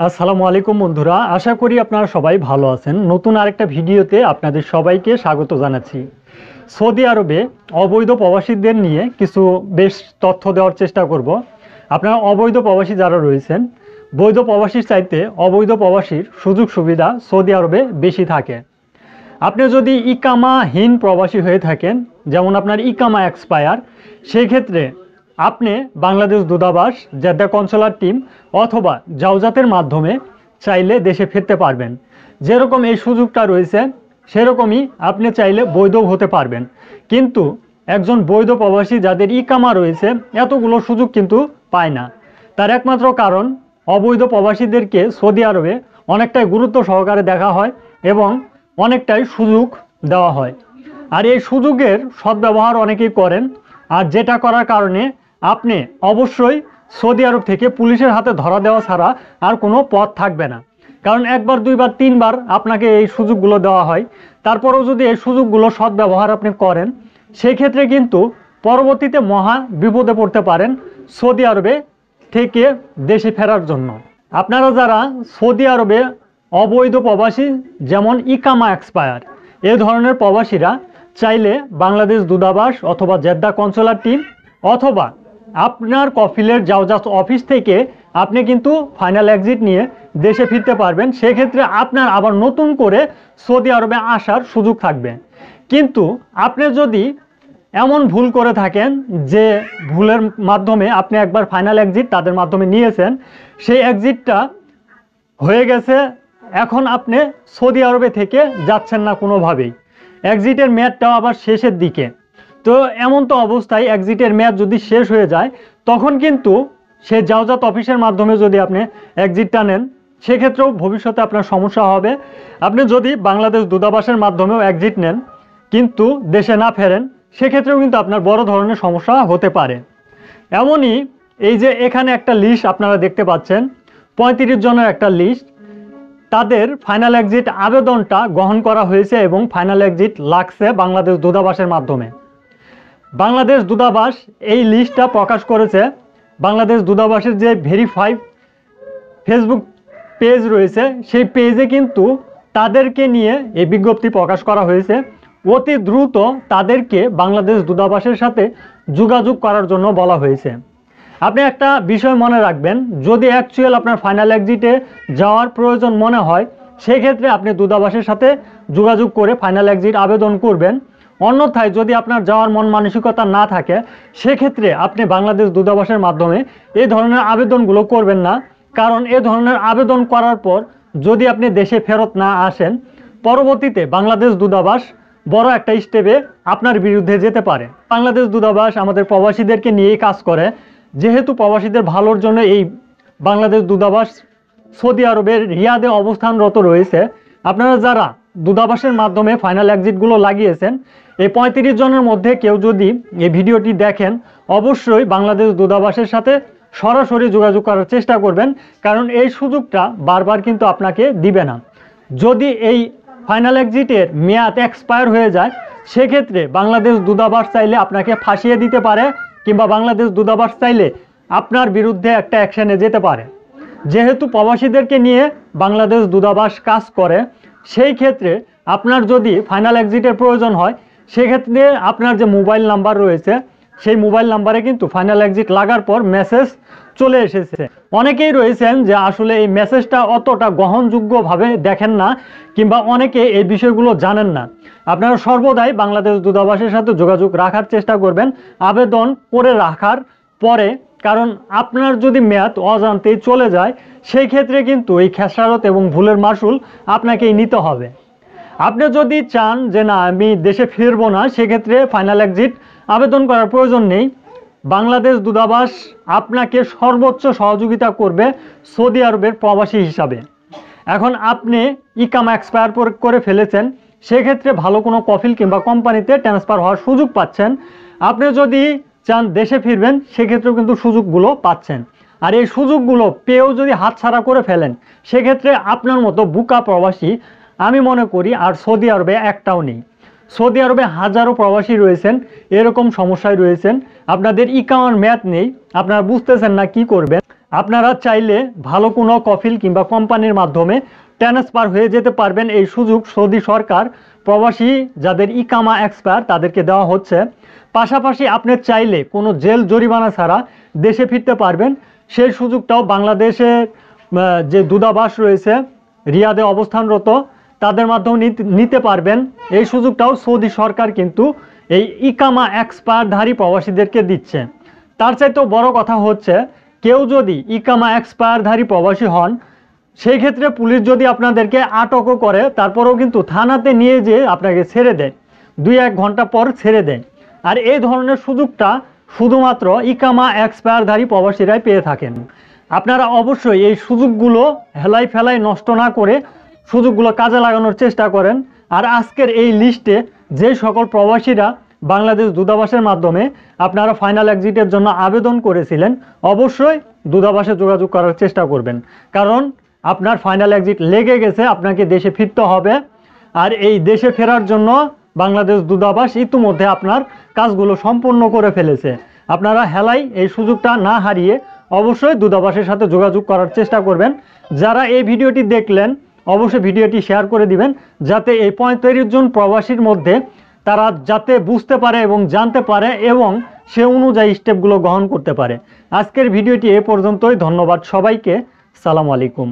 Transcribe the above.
আসসালামু আলাইকুম বন্ধুরা, আশা করি আপনারা সবাই ভালো আছেন। নতুন আরেকটা ভিডিওতে আপনাদের সবাইকে স্বাগত জানাচ্ছি। সৌদি আরবে অবৈধ প্রবাসীদের নিয়ে কিছু বেশ তথ্য দেওয়ার চেষ্টা করব। আপনারা অবৈধ প্রবাসী যারা রয়েছেন, বৈধ প্রবাসীর চাইতে অবৈধ প্রবাসীর সুযোগ সুবিধা সৌদি আরবে বেশি থাকে। আপনি যদি ইকামাহীন প্রবাসী হয়ে থাকেন, যেমন আপনার ইকামা এক্সপায়ার, সেই ক্ষেত্রে আপনি বাংলাদেশ দূতাবাস, জেদ্দা কনসুলার টিম অথবা জাওজাতের মাধ্যমে চাইলে দেশে ফিরতে পারবেন। যেরকম এই সুযোগটা রয়েছে সেরকমই আপনি চাইলে বৈধ হতে পারবেন। কিন্তু একজন বৈধ প্রবাসী যাদের ইকামা রয়েছে এতগুলো সুযোগ কিন্তু পায় না। তার একমাত্র কারণ অবৈধ প্রবাসীদেরকে সৌদি আরবে অনেকটাই গুরুত্ব সহকারে দেখা হয় এবং অনেকটাই সুযোগ দেওয়া হয়। আর এই সুযোগের সদ্ব্যবহার অনেকেই করেন, আর যেটা করার কারণে আপনি অবশ্যই সৌদি আরব থেকে পুলিশের হাতে ধরা দেওয়া ছাড়া আর কোনো পথ থাকবে না। কারণ একবার, দুইবার, তিনবার আপনাকে এই সুযোগগুলো দেওয়া হয়। তারপরেও যদি এই সুযোগগুলো সদ্ব্যবহার আপনি করেন, সেই ক্ষেত্রে কিন্তু পরবর্তীতে মহা বিপদে পড়তে পারেন সৌদি আরবে থেকে দেশে ফেরার জন্য। আপনারা যারা সৌদি আরবে অবৈধ প্রবাসী, যেমন ইকামা এক্সপায়ার, এই ধরনের প্রবাসীরা চাইলে বাংলাদেশ দূতাবাস অথবা জেদ্দা কনসুলার টিম অথবা আপনার কফিলের জাওজাত অফিস থেকে আপনি কিন্তু ফাইনাল এক্সিট নিয়ে দেশে ফিরতে পারবেন। সেক্ষেত্রে আপনার আবার নতুন করে সৌদি আরবে আসার সুযোগ থাকবে। কিন্তু আপনি যদি এমন ভুল করে থাকেন যে ভুলের মাধ্যমে আপনি একবার ফাইনাল এক্সিট তাদের মাধ্যমে নিয়েছেন, সেই এক্সিটটা হয়ে গেছে, এখন আপনি সৌদি আরবে থেকে যাচ্ছেন না কোনোভাবেই, এক্সিটের মেয়াদটাও আবার শেষের দিকে। তো এমন তো অবস্থায় এক্সিটের মেয়াদ যদি শেষ হয়ে যায়, তখন কিন্তু সে জাওজাত অফিসের মাধ্যমে যদি আপনি এক্সিটটা নেন, সেক্ষেত্রেও ভবিষ্যতে আপনার সমস্যা হবে। আপনি যদি বাংলাদেশ দূতাবাসের মাধ্যমেও এক্সিট নেন কিন্তু দেশে না ফেরেন, সেক্ষেত্রেও কিন্তু আপনার বড় ধরনের সমস্যা হতে পারে। এমনই এই যে এখানে একটা লিস্ট আপনারা দেখতে পাচ্ছেন, 35 জনের একটা লিস্ট, তাদের ফাইনাল এক্সিট আবেদনটা গ্রহণ করা হয়েছে এবং ফাইনাল এক্সিট লাগছে বাংলাদেশ দূতাবাসের মাধ্যমে। বাংলাদেশ দূতাবাস এই লিস্টটা প্রকাশ করেছে। বাংলাদেশ দূতাবাসের যে ভেরিফাইড ফেসবুক পেজ রয়েছে, সেই পেজে কিন্তু তাদেরকে নিয়ে এই বিজ্ঞপ্তি প্রকাশ করা হয়েছে। অতি দ্রুত তাদেরকে বাংলাদেশ দূতাবাসের সাথে যোগাযোগ করার জন্য বলা হয়েছে। আপনি একটা বিষয় মনে রাখবেন, যদি অ্যাকচুয়াল আপনার ফাইনাল এক্সিটে যাওয়ার প্রয়োজন মনে হয়, সেক্ষেত্রে আপনি দূতাবাসের সাথে যোগাযোগ করে ফাইনাল এক্সিট আবেদন করবেন। অন্যথায় যদি আপনার যাওয়ার মন মানসিকতা না থাকে, সেক্ষেত্রে আপনি বাংলাদেশ দূতাবাসের মাধ্যমে এই ধরনের আবেদনগুলো করবেন না। কারণ এ ধরনের আবেদন করার পর যদি আপনি দেশে ফেরত না আসেন, পরবর্তীতে বাংলাদেশ দূতাবাস বড় একটা স্টেপে আপনার বিরুদ্ধে যেতে পারে। বাংলাদেশ দূতাবাস আমাদের প্রবাসীদেরকে নিয়েই কাজ করে। যেহেতু প্রবাসীদের ভালোর জন্য এই বাংলাদেশ দূতাবাস সৌদি আরবের রিয়াদে অবস্থানরত রয়েছে। আপনারা যারা দূতাবাসের মাধ্যমে ফাইনাল এক্সিটগুলো লাগিয়েছেন, এই 35 জনের মধ্যে কেউ যদি এই ভিডিওটি দেখেন, অবশ্যই বাংলাদেশ দূতাবাসের সাথে সরাসরি যোগাযোগ করার চেষ্টা করবেন। কারণ এই সুযোগটা বারবার কিন্তু আপনাকে দিবে না। যদি এই ফাইনাল এক্সিটের মেয়াদ এক্সপায়ার হয়ে যায়, সেক্ষেত্রে বাংলাদেশ দূতাবাস চাইলে আপনাকে ফাঁসিয়ে দিতে পারে, কিংবা বাংলাদেশ দূতাবাস চাইলে আপনার বিরুদ্ধে একটা অ্যাকশনে যেতে পারে। যেহেতু প্রবাসীদেরকে নিয়ে বাংলাদেশ দূতাবাস কাজ করে, সেই ক্ষেত্রে আপনার যদি ফাইনাল এক্সিটের প্রয়োজন হয়, সেক্ষেত্রে আপনার যে মোবাইল নাম্বার রয়েছে, সেই মোবাইল নাম্বারে কিন্তু ফাইনাল এক্সিট লাগার পর মেসেজ চলে এসেছে। অনেকেই রয়েছেন যে আসলে এই মেসেজটা অতটা গ্রহণযোগ্যভাবে দেখেন না, কিংবা অনেকে এই বিষয়গুলো জানেন না। আপনারা সর্বদাই বাংলাদেশ দূতাবাসের সাথে যোগাযোগ রাখার চেষ্টা করবেন আবেদন করে রাখার পরে। কারণ আপনার যদি মেয়াদ অজান্তেই চলে যায়, সেই ক্ষেত্রে কিন্তু এই খেসারত এবং ভুলের মাসুল আপনাকেই নিতে হবে। আপনি যদি চান যে না আমি দেশে ফিরবো না, সেক্ষেত্রে ফাইনাল এক্সিট আবেদন করার প্রয়োজন নেই। বাংলাদেশ দূতাবাস আপনাকে সর্বোচ্চ সহযোগিতা করবে সৌদি আরবের প্রবাসী হিসাবে। এখন আপনি ইকামা এক্সপায়ার করে ফেলেছেন, সেক্ষেত্রে ভালো কোনো কফিল কিংবা কোম্পানিতে ট্রান্সফার হওয়ার সুযোগ পাচ্ছেন। আপনি যদি চান দেশে ফিরবেন, সেক্ষেত্রেও কিন্তু সুযোগগুলো পাচ্ছেন। আর এই সুযোগগুলো পেয়েও যদি হাতছাড়া করে ফেলেন, সেক্ষেত্রে আপনার মতো বুকা প্রবাসী আমি মনে করি আর সৌদি আরবে একটাও নেই। সৌদি আরবে হাজারো প্রবাসী রয়েছেন, এরকম সমস্যায় রয়েছেন। আপনাদের ইকামার মেয়াদ নেই, আপনারা বুঝতেছেন না কি করবেন। আপনারা চাইলে ভালো কোনো কফিল কিংবা কোম্পানির মাধ্যমে ট্রান্সফার হয়ে যেতে পারবেন। এই সুযোগ সৌদি সরকার প্রবাসী যাদের ইকামা এক্সপায়ার তাদেরকে দেওয়া হচ্ছে। পাশাপাশি আপনি চাইলে কোনো জেল জরিমানা ছাড়া দেশে ফিরতে পারবেন। সেই সুযোগটাও বাংলাদেশের যে দূতাবাস রয়েছে রিয়াদে অবস্থানরত তাদের মাধ্যমে নিতে পারবেন। এই সুযোগটাও সৌদি সরকার কিন্তু এই ইকামা এক্সপায়ারধারী প্রবাসীদেরকে দিচ্ছে। তার চাইতেও বড় কথা হচ্ছে, কেউ যদি ইকামা এক্সপায়ারধারী প্রবাসী হন, সেই ক্ষেত্রে পুলিশ যদি আপনাদেরকে আটকও করে তারপরেও কিন্তু থানাতে নিয়ে যেয়ে আপনাকে ছেড়ে দেয়, 2-1 ঘন্টা পর ছেড়ে দেয়। আর এই ধরনের সুযোগটা শুধুমাত্র ইকামা এক্সপায়ারধারী প্রবাসীরাই পেয়ে থাকেন। আপনারা অবশ্যই এই সুযোগগুলো হেলাই ফেলাই নষ্ট না করে সুযোগগুলো কাজে লাগানোর চেষ্টা করেন। আর আজকের এই লিস্টে যে সকল প্রবাসীরা বাংলাদেশ দূতাবাসের মাধ্যমে আপনারা ফাইনাল এক্সিটের জন্য আবেদন করেছিলেন, অবশ্যই দূতাবাসে যোগাযোগ করার চেষ্টা করবেন, কারণ আপনার ফাইনাল এক্সিট লেগে গেছে, আপনাকে দেশে ফিরতে হবে। আর এই দেশে ফেরার জন্য বাংলাদেশ দূতাবাস ইতিমধ্যে আপনার কাজগুলো সম্পূর্ণ করে ফেলেছে। আপনারা হেলাই এই সুযোগটা না হারিয়ে অবশ্যই দূতাবাসের সাথে যোগাযোগ করার চেষ্টা করবেন। যারা এই ভিডিওটি দেখলেন অবশ্যই ভিডিওটি শেয়ার করে দিবেন, যাতে এই 35 জন প্রবাসীর মধ্যে তারা যাতে বুঝতে পারে এবং জানতে পারে এবং সে অনুযায়ী স্টেপগুলো গ্রহণ করতে পারে। আজকের ভিডিওটি এ পর্যন্তই। ধন্যবাদ সবাইকে। সালামু আলাইকুম।